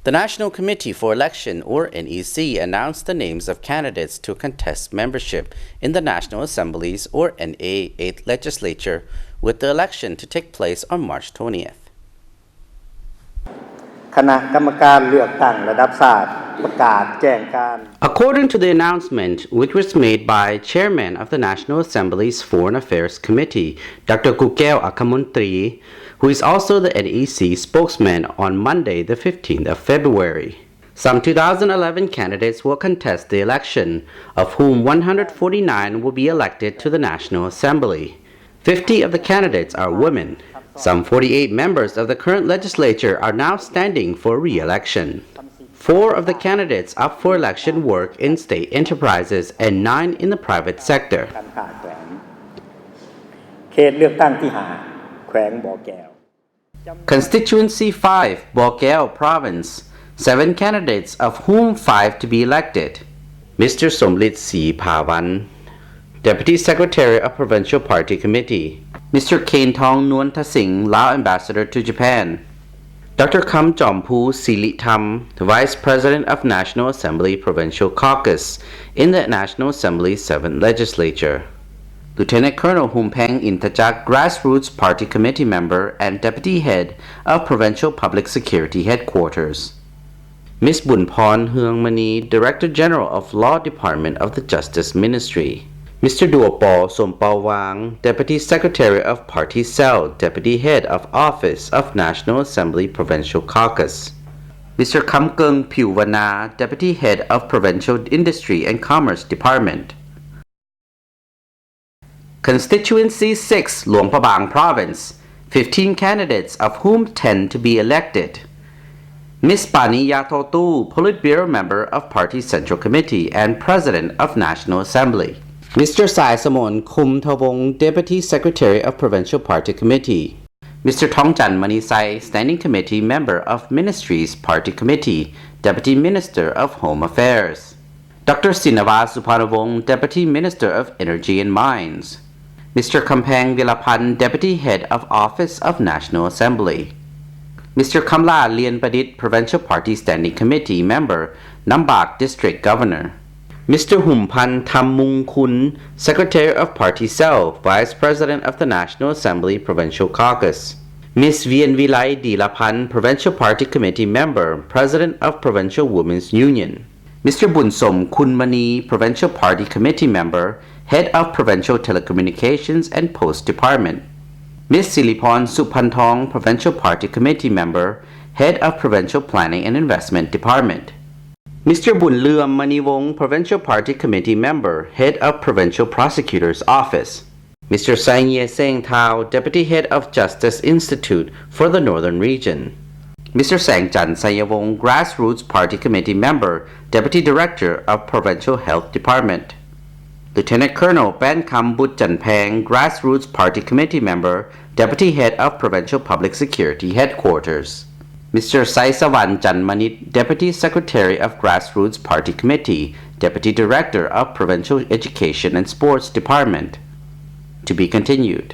The National Committee for Election, or NEC, announced the names of candidates to contest membership in the National Assembly's, or NA, 8th Legislature, with the election to take place on March 20th. According to the announcement, which was made by Chairman of the National Assembly's Foreign Affairs Committee, Dr. Koukeo Akkhamonty, who is also the NEC spokesman, on Monday, the 15th of February. Some 2011 candidates will contest the election, of whom 149 will be elected to the National Assembly. 50 of the candidates are women. Some 48 members of the current legislature are now standing for re-election. 4 of the candidates up for election work in state enterprises and 9 in the private sector. Constituency 5, Bokeo Province, 7 candidates, of whom 5 to be elected. Mr. Somlith Siphavanh, Deputy Secretary of Provincial Party Committee. Mr. Khenthong Nuanthasing, Lao Ambassador to Japan. Dr. Khamchomphou Silitham, Vice President of National Assembly Provincial Caucus in the National Assembly's 7th Legislature. Lieutenant Colonel Humpeng Intajak, Grassroots Party Committee Member and Deputy Head of Provincial Public Security Headquarters. Ms. Bunpon Heungmani, Director General of Law Department of the Justice Ministry. Mr. Duopo Sompawang, Deputy Secretary of Party Cell, Deputy Head of Office of National Assembly Provincial Caucus. Mr. Khamchomphou, Deputy Head of Provincial Industry and Commerce Department. Constituency 6, Luang Prabang Province, 15 candidates, of whom 10 to be elected. Ms. Pani Yatotu, Politburo Member of Party Central Committee and President of National Assembly. Mr. Sai Samon Khamchomphou, Deputy Secretary of Provincial Party Committee. Mr. Thongchan Manisai, Standing Committee Member of Ministries Party Committee, Deputy Minister of Home Affairs. Dr. Sinava Supanavong, Deputy Minister of Energy and Mines. Mr. Kampeng Vilapan, Deputy Head of Office of National Assembly. Mr. Kamla Lianpadit, Provincial Party Standing Committee Member, Nambak District Governor. Mr. Humpan Thammung Kun, Secretary of Party Cell, Vice President of the National Assembly Provincial Caucus. Ms. Vien Vilai Dilapan, Provincial Party Committee Member, President of Provincial Women's Union. Mr. Bunsom Kunmani, Provincial Party Committee Member, Head of Provincial Telecommunications and Post Department. Ms. Silitham Supantong, Provincial Party Committee Member, Head of Provincial Planning and Investment Department. Mr. Bunleum Maniwong, Provincial Party Committee Member, Head of Provincial Prosecutor's Office. Mr. Sangye Seng Tao, Deputy Head of Justice Institute for the Northern Region. Mr. Sangchan Sayawong, Grassroots Party Committee Member, Deputy Director of Provincial Health Department. Lieutenant Colonel Bankam Butjanpeng, Grassroots Party Committee Member, Deputy Head of Provincial Public Security Headquarters. Mr. Siphavanh Janmanit, Deputy Secretary of Grassroots Party Committee, Deputy Director of Provincial Education and Sports Department. To be continued.